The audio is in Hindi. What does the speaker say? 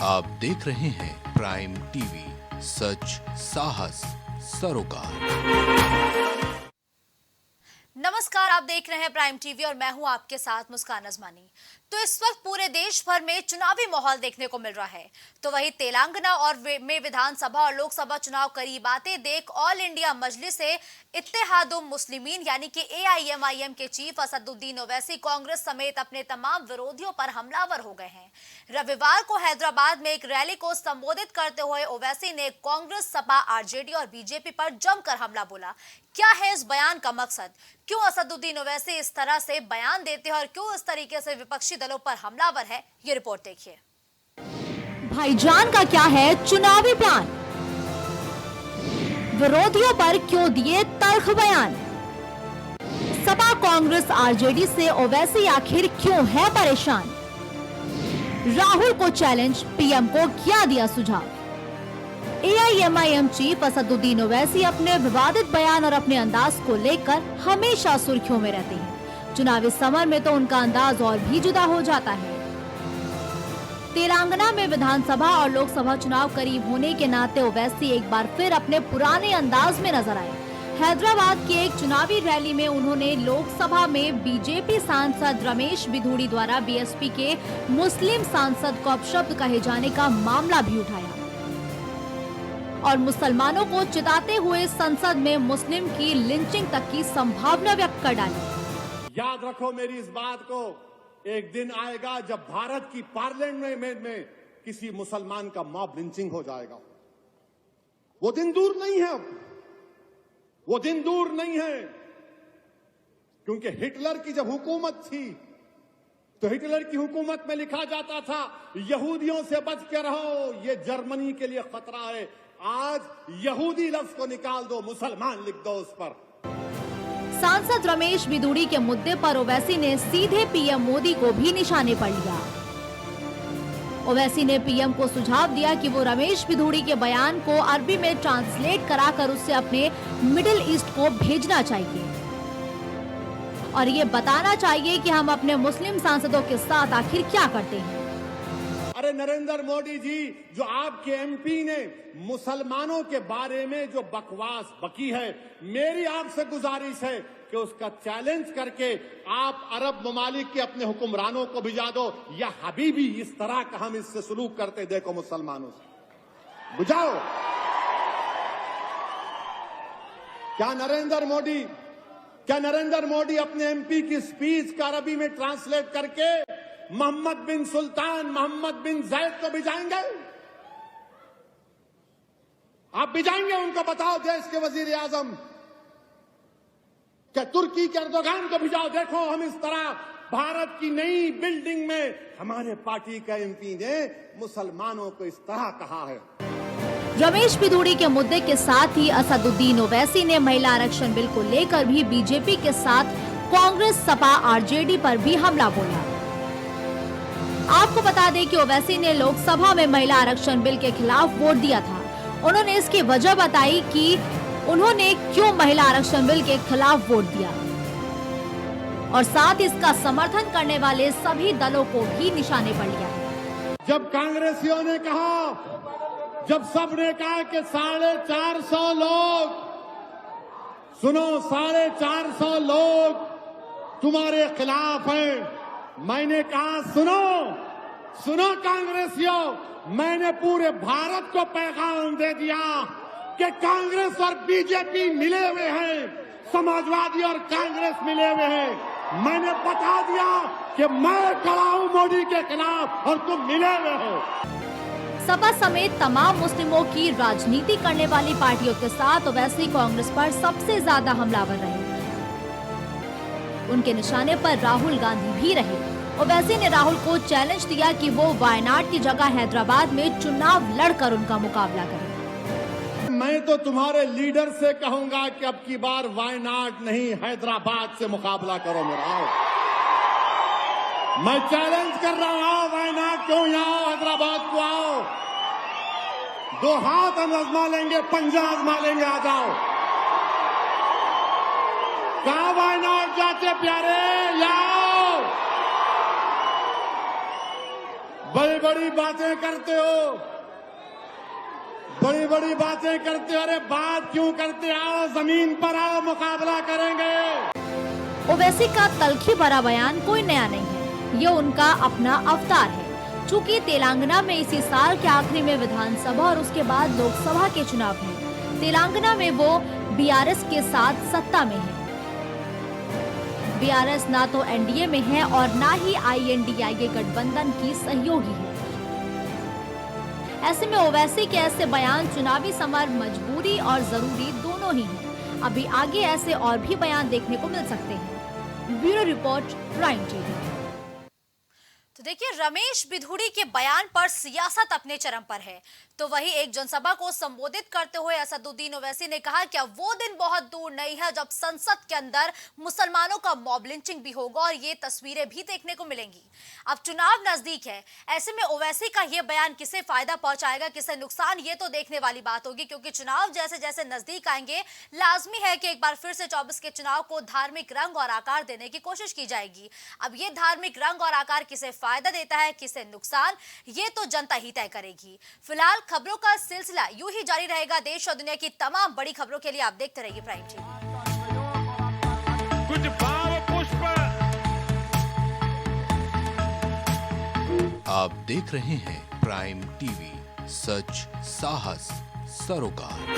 आप देख रहे हैं प्राइम टीवी, सच साहस सरोकार। नमस्कार, आप देख रहे हैं प्राइम टीवी और मैं हूं आपके साथ मुस्कान अजमानी। तो इस वक्त पूरे देश भर में चुनावी माहौल देखने को मिल रहा है। तो वहीं तेलंगाना और में विधानसभा और लोकसभा चुनाव करीब आते देख ऑल इंडिया मजलिस इत्तेहादुल मुस्लिमीन यानी कि AIMIM के चीफ असदुद्दीन ओवैसी कांग्रेस समेत अपने तमाम विरोधियों पर हमलावर हो गए हैं। रविवार को हैदराबाद में एक रैली को संबोधित करते हुए ओवैसी ने कांग्रेस, सपा, RJD और BJP पर जमकर हमला बोला। क्या है इस बयान का मकसद? क्यों असदुद्दीन ओवैसी इस तरह से बयान देते हैं और क्यों इस तरीके से विपक्षी दलों पर हमलावर है, ये रिपोर्ट देखिए। भाईजान का क्या है चुनावी प्लान? विरोधियों पर क्यों दिए तल्ख बयान? सपा, कांग्रेस, RJD से ओवैसी आखिर क्यों है परेशान? राहुल को चैलेंज, PM को क्या दिया सुझाव? AIMIM चीफ असदुद्दीन ओवैसी अपने विवादित बयान और अपने अंदाज को लेकर हमेशा सुर्खियों में रहते हैं। चुनावी समर में तो उनका अंदाज और भी जुदा हो जाता है। तेलंगाना में विधानसभा और लोकसभा चुनाव करीब होने के नाते ओवैसी एक बार फिर अपने पुराने अंदाज में नजर आए। हैदराबाद की एक चुनावी रैली में उन्होंने लोकसभा में BJP सांसद रमेश बिधूड़ी द्वारा BSP के मुस्लिम सांसद को अपशब्द कहे जाने का मामला भी उठाया और मुसलमानों को चिताते हुए संसद में मुस्लिम की लिंचिंग तक की संभावना व्यक्त कर डाली। याद रखो मेरी इस बात को, एक दिन आएगा जब भारत की पार्लियामेंट में किसी मुसलमान का मॉब लिंचिंग हो जाएगा। वो दिन दूर नहीं है, वो दिन दूर नहीं है, क्योंकि हिटलर की जब हुकूमत थी तो हिटलर की हुकूमत में लिखा जाता था यहूदियों से बच के रहो, ये जर्मनी के लिए खतरा है। आज यहूदी लफ्ज को निकाल दो, मुसलमान लिख दो उस पर। सांसद रमेश बिधूड़ी के मुद्दे पर ओवैसी ने सीधे PM मोदी को भी निशाने पर लिया। ओवैसी ने PM को सुझाव दिया कि वो रमेश बिधूड़ी के बयान को अरबी में ट्रांसलेट कराकर उससे अपने मिडिल ईस्ट को भेजना चाहिए और ये बताना चाहिए कि हम अपने मुस्लिम सांसदों के साथ आखिर क्या करते हैं। अरे नरेंद्र मोदी जी, जो आपके MP ने मुसलमानों के बारे में जो बकवास बकी है, मेरी आपसे गुजारिश है कि उसका चैलेंज करके आप अरब ममालिक के अपने हुक्मरानों को भिजा दो, या हबीबी इस तरह का हम इससे सलूक करते देखो मुसलमानों से, बुझाओ। क्या नरेंद्र मोदी अपने MP की स्पीच का अरबी में ट्रांसलेट करके मोहम्मद बिन सुल्तान, मोहम्मद बिन जैद को भिजाएंगे? आप भिजाएंगे उनको? बताओ देश के वजीर आजम। क्या तुर्की के एर्दोगान को भिजाओ? देखो हम इस तरह भारत की नई बिल्डिंग में हमारे पार्टी का MP ने मुसलमानों को इस तरह कहा है। रमेश बिधूड़ी के मुद्दे के साथ ही असदुद्दीन ओवैसी ने महिला आरक्षण बिल को लेकर भी BJP के साथ कांग्रेस, सपा, RJD पर भी हमला बोला। आपको बता दें कि ओवैसी ने लोकसभा में महिला आरक्षण बिल के खिलाफ वोट दिया था। उन्होंने इसकी वजह बताई कि उन्होंने क्यों महिला आरक्षण बिल के खिलाफ वोट दिया और साथ इसका समर्थन करने वाले सभी दलों को भी निशाने पर लिया। जब कांग्रेसियों ने कहा, जब सबने कहा कि 450 लोग, सुनो, 450 लोग तुम्हारे खिलाफ हैं, मैंने कहा सुनो कांग्रेसियों, मैंने पूरे भारत को पैगाम दे दिया कि कांग्रेस और BJP मिले हुए हैं, समाजवादी और कांग्रेस मिले हुए हैं। मैंने बता दिया कि मैं खड़ा हूं मोदी के खिलाफ और तुम मिले हुए हो। सपा समेत तमाम मुस्लिमों की राजनीति करने वाली पार्टियों के साथ ओवैसी कांग्रेस पर सबसे ज्यादा हमलावर रहे। उनके निशाने पर राहुल गांधी भी रहे। ओवैसी ने राहुल को चैलेंज दिया कि वो वायनाड की जगह हैदराबाद में चुनाव लड़कर उनका मुकाबला करें। मैं तो तुम्हारे लीडर से कहूंगा कि अब की बार वायनाड नहीं, हैदराबाद से मुकाबला करो मेरा। मैं चैलेंज कर रहा हूं, वायनाड क्यों आओ, हैदराबाद को आओ, 2 हाथ हम आजमा लेंगे, पंजा आजमा लेंगे, आ जाओ। कहा वायनाड जाते प्यारे, लाओ। बड़े बड़ी बड़ी बातें करते हो, बड़ी बड़ी बातें करते हो। अरे बात क्यों करते? आओ जमीन पर आओ, मुकाबला करेंगे। ओवैसी का तल्खी भरा बयान कोई नया नहीं है, ये उनका अपना अवतार है। चूंकि तेलंगाना में इसी साल के आखिरी में विधानसभा और उसके बाद लोकसभा के चुनाव हैं। तेलंगाना में वो बीआरएस के साथ सत्ता में है। बीआरएस ना तो एनडीए में है और ना ही आईएनडीआईए गठबंधन की सहयोगी है। ऐसे में ओवैसी के ऐसे बयान चुनावी समर मजबूरी और जरूरी दोनों ही हैं। अभी आगे ऐसे और भी बयान देखने को मिल सकते हैं। Bureau report, prime TV. तो देखिए, रमेश बिधूड़ी के बयान पर सियासत अपने चरम पर है। तो वही एक जनसभा को संबोधित करते हुए असदुद्दीन ओवैसी ने कहा कि अब वो दिन बहुत दूर नहीं है जब संसद के अंदर मुसलमानों का मॉब लिंचिंग भी होगा और ये तस्वीरें भी देखने को मिलेंगी। अब चुनाव नजदीक है, ऐसे में ओवैसी का ये बयान किसे फायदा पहुंचाएगा, किसे नुकसान, ये तो देखने वाली बात होगी। क्योंकि चुनाव जैसे जैसे नजदीक आएंगे, लाजमी है कि एक बार फिर से 24 के चुनाव को धार्मिक रंग और आकार देने की कोशिश की जाएगी। अब ये धार्मिक रंग और आकार किसे फायदा देता है, किसे नुकसान, ये तो जनता ही तय करेगी। फिलहाल खबरों का सिलसिला यूं ही जारी रहेगा। देश और दुनिया की तमाम बड़ी खबरों के लिए आप देखते रहिए प्राइम टीवी। कुछ भाव पुष्प। आप देख रहे हैं प्राइम टीवी, सच साहस सरोकार।